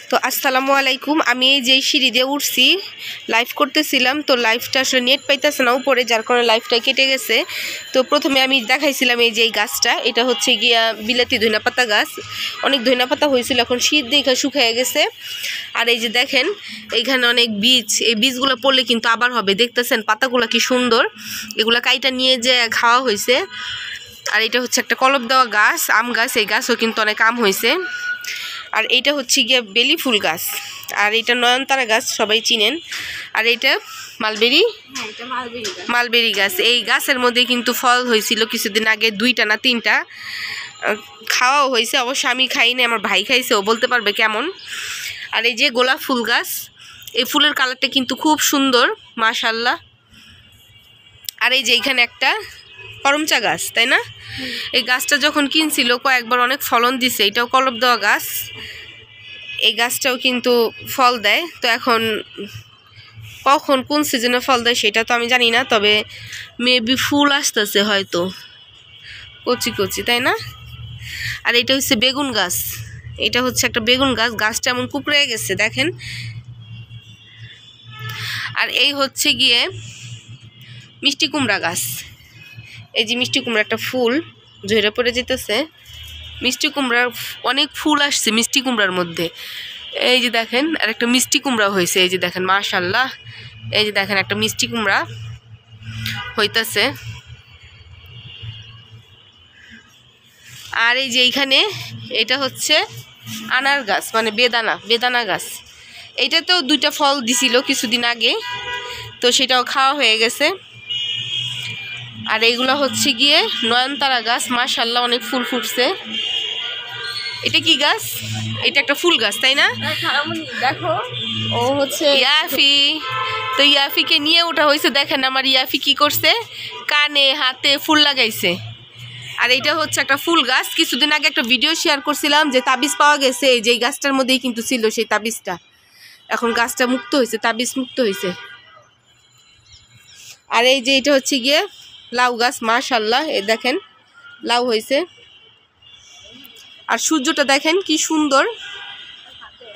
তো আসসালামু আলাইকুম। আমি এই যে সিঁড়ি দিয়ে উঠছি, লাইভ করতেছিলাম, তো লাইভটা আসলে নেট পাইতেছে না উপরে, যার কারণে লাইভটা কেটে গেছে। তো প্রথমে আমি দেখাইছিলাম এই যে এই গাছটা, এটা হচ্ছে গিয়া বিলাতি ধইনাপাতা গাছ। অনেক ধইনাপাতা হয়েছিল, এখন শীত দেখে শুকিয়ে গেছে। আর এই যে দেখেন এইখানে অনেক বীজ, এই বীজগুলো পড়লে কিন্তু আবার হবে। দেখতেছেন পাতাগুলো কি সুন্দর, এগুলা কাইটা নিয়ে যে খাওয়া হয়েছে। আর এটা হচ্ছে একটা কলপ দেওয়া গাছ, আম গাছ। এই গাছও কিন্তু অনেক আম হয়েছে। আর এইটা হচ্ছে গিয়ে বেলি ফুল গাছ, আর এটা নয়নতারা গাছ, সবাই চিনেন। আর এটা মালবেরি, মালবেরি গাছ। এই গাছের মধ্যে কিন্তু ফল হয়েছিল কিছুদিন আগে, 2টা না 3টা খাওয়াও হয়েছে। অবশ্য আমি খাইনি, আমার ভাই খাইছে, ও বলতে পারবে কেমন। আর এই যে গোলাপ ফুল গাছ, এই ফুলের কালারটা কিন্তু খুব সুন্দর, মাশাল্লাহ। আর এই যে এইখানে একটা করমচা গাছ, তাই না? এই গাছটা যখন কিনছিল কয়েকবার অনেক ফলন দিছে। এটাও কলপ দেওয়া গাছ, এই গাছটাও কিন্তু ফল দেয়। তো এখন কখন কোন সিজনে ফল দেয় সেটা তো আমি জানি না, তবে মেবি ফুল আসতেছে হয়তো, কচি কচি, তাই না? আর এটা হচ্ছে বেগুন গাছ, এটা হচ্ছে একটা বেগুন গাছ, গাছটা এমন কুকড়ে গেছে দেখেন। আর এই হচ্ছে গিয়ে মিষ্টি কুমড়া গাছ। এই যে মিষ্টি কুমড়া একটা ফুল ঝরে পড়ে যেতেছে। মিষ্টি কুমড়ার অনেক ফুল আসছে মিষ্টি কুমড়ার মধ্যে। এই যে দেখেন আর একটা মিষ্টি কুমড়া হয়েছে, এই যে দেখেন মাশাল্লাহ। এই যে দেখেন একটা মিষ্টি কুমড়া হইতেছে। আর এই যে এইখানে এটা হচ্ছে আনার গাছ, মানে বেদানা গাছ। এইটাতেও 2টা ফল দিছিল কিছুদিন আগে, তো সেটাও খাওয়া হয়ে গেছে। আর এইগুলো হচ্ছে গিয়ে নয়নতারা গাছ, মাশাল্লাহ অনেক ফুল ফুটছে। এটা কি গাছ? এটা একটা ফুল গাছ, তাই না? দেখো, ও হচ্ছে ইয়াফি। তো ইয়াফিকে নিয়ে ওঠা হয়েছে, দেখেন আমার ইয়াফি কি করছে, কানে হাতে ফুল লাগাইছে। আর এটা হচ্ছে একটা ফুল গাছ। কিছুদিন আগে একটা ভিডিও শেয়ার করছিলাম যে তাবিজ পাওয়া গেছে, এই যে গাছটার মধ্যেই কিন্তু ছিল সেই তাবিজটা। এখন গাছটা মুক্ত হয়েছে, তাবিজ মুক্ত হয়েছে। আর এই যে এটা হচ্ছে গিয়ে লাউ গাছ, মাশাল্লাহ এই দেখেন লাউ হয়েছে। আর সূর্যটা দেখেন কি সুন্দর,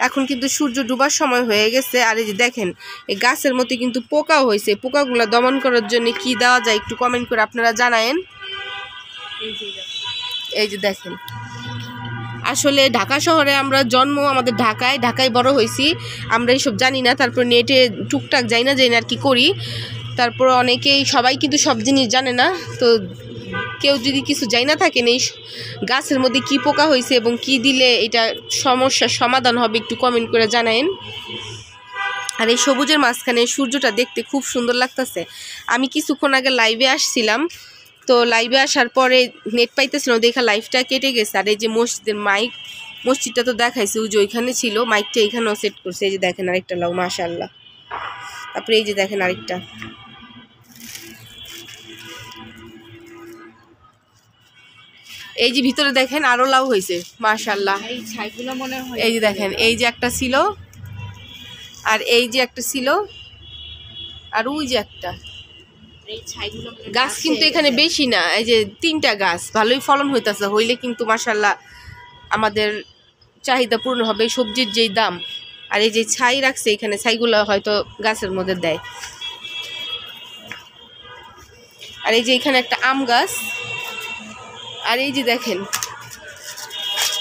এখন কিন্তু সূর্য ডুবার সময় হয়ে গেছে। আর এই যে দেখেন এই গাছের মধ্যে কিন্তু পোকাও হয়েছে, পোকাগুলো দমন করার জন্য কি দেওয়া যায় একটু কমেন্ট করে আপনারা জানায়েন। এই যে দেখেন, আসলে ঢাকা শহরে আমরা জন্ম, আমাদের ঢাকায় বড় হয়েছি, আমরা এইসব জানি না। তারপর নেটে টুকটাক যাই না আর কি করি। তারপর অনেকেই, সবাই কিন্তু সব জিনিস জানে না। তো কেউ যদি কিছু জানি না থাকেন এই গাছের মধ্যে কি পোকা হয়েছে এবং কি দিলে এটা সমস্যার সমাধান হবে একটু কমেন্ট করে জানায়েন। আর এই সবুজের মাঝখানে সূর্যটা দেখতে খুব সুন্দর লাগতেছে। আমি কিছুক্ষণ আগে লাইভে আসছিলাম, তো লাইভে আসার পরে নেট পাইতেছিল দেখা লাইভটা কেটে গেছে। আর এই যে মসজিদের মসজিদটা তো দেখাইছে, ওই যে ওইখানে ছিল, মাইকটা এখানেও সেট করছে। এই যে দেখেন আরেকটা লাউ, মাশাআল্লাহ। তারপরে এই যে দেখেন আরেকটা, এই যে ভিতরে দেখেন আরো লাউ হয়েছে, মাশাআল্লাহ। এই ছাইগুলো মনে হয়, এই যে দেখেন এই যে একটা ছিল, আর এই যে একটা ছিল, আর ওই যে একটা। এই ছাইগুলো গাছ কিন্তু এখানে বেশি না, এই যে 3টা গাছ, ভালোই ফলন হইতাছে। হইলে কিন্তু মাশাআল্লাহ আমাদের চাহিদা পূর্ণ হবে, সবজির যেই দাম। আর এই যে ছাই রাখছে এখানে, ছাইগুলো হয়তো গাছের মধ্যে দেয়। আর এই যে এখানে একটা আম গাছ। আর এই যে দেখেন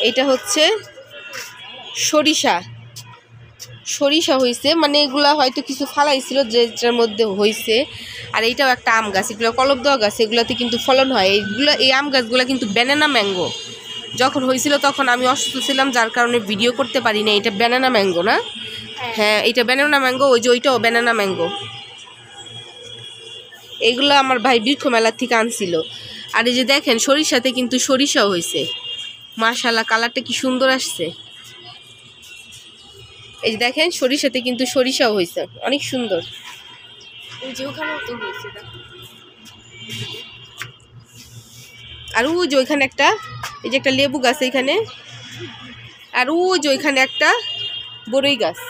এটা হচ্ছে সরিষা হয়েছে, মানে এগুলা হয়তো কিছু ফালাইছিল যেটার মধ্যে হয়েছে। আর এইটাও একটা আম গাছ, এগুলো কলপ দেওয়া গাছ, এগুলোতে কিন্তু ফলন হয়। এই আম গাছগুলো কিন্তু ব্যানানা ম্যাঙ্গো। যখন হয়েছিল তখন আমি অসুস্থ ছিলাম, যার কারণে ভিডিও করতে পারি না। এটা ব্যানানা ম্যাঙ্গো না? হ্যাঁ, এটা ব্যানানা ম্যাঙ্গো। ওই যে ওইটাও ব্যানানা ম্যাঙ্গো। এইগুলো আমার ভাই বৃক্ষ মেলার থেকে আনছিল। আর এই যে দেখেন সরিষাতে কিন্তু সরিষাও হয়েছে, মাশাআল্লাহ কালারটা কি সুন্দর আসছে। এই যে দেখেন সরিষাতে কিন্তু সরিষাও হয়েছে, অনেক সুন্দর। ওই যে ওখানেও তো হয়েছে। আর ওই যে ওইখানে একটা, এই যে একটা লেবু গাছ এইখানে, আর ওই যে ওইখানে একটা বড়ই গাছ।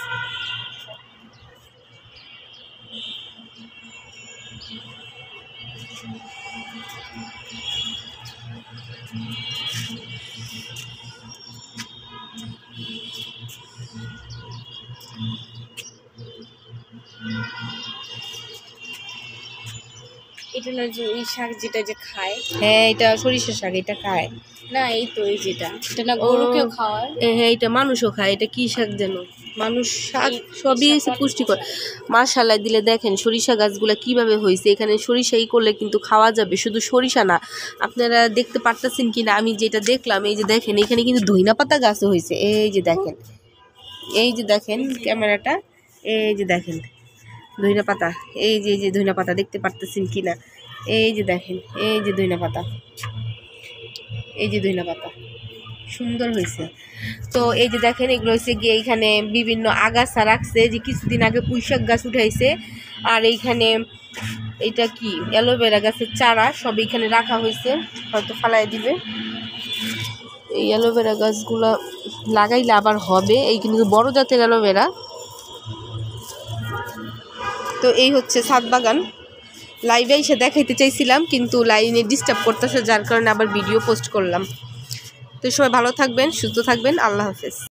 এটা না যে ওই শাক যেটা যে খায়, হ্যাঁ এটা সরিষা শাক, এটা খায় না এই তো এই যেটা, এটা না গরুকেও খাওয়ায়। হ্যাঁ এটা মানুষও খায়। এটা কি শাক যেন, মানুষ শাক, এই সবই শাকটা হচ্ছে পুষ্টিকর। মাশাআল্লাহ দিলে দেখেন সরিষা গাছগুলা কিভাবে হয়েছে। এখানে সরিষাই করলে কিন্তু খাওয়া যাবে, শুধু সরিষা না, আপনারা দেখতে পারতেছেন কিনা আমি যেটা দেখলাম, এই যে দেখেন এখানে কিন্তু ধইনা পাতা গাছও হয়েছে। এই যে দেখেন, এই যে দেখেন ক্যামেরাটা, এই যে দেখেন ধইনা পাতা, এই যে ধইনা পাতা দেখতে পারতেছেন কিনা, এই যে দেখেন, এই যে ধইনা পাতা, এই যে ধইনা পাতা সুন্দর হয়েছে। তো এই যে দেখেন এগুলো হচ্ছে গিয়ে এইখানে বিভিন্ন আগাছা রাখছে, যে কিছুদিন আগে পুঁইশাক গাছ উঠাইছে। আর এইখানে এটা কি অ্যালোভেরা গাছের চারা সব এইখানে রাখা হয়েছে, হয়তো ফালাই দিবে। এই অ্যালোভেরা গাছগুলো লাগাইলে আবার হবে, এই কিন্তু বড় জাতের অ্যালোভেরা। তো এই হচ্ছে ছাদ বাগান। লাইভে এসে দেখাইতে চাইছিলাম কিন্তু লাইনে ডিস্টার্ব করতেছে, যার কারণে আবার ভিডিও পোস্ট করলাম। তো সবাই ভালো থাকবেন, সুস্থ থাকবেন, আল্লাহ হাফেজ।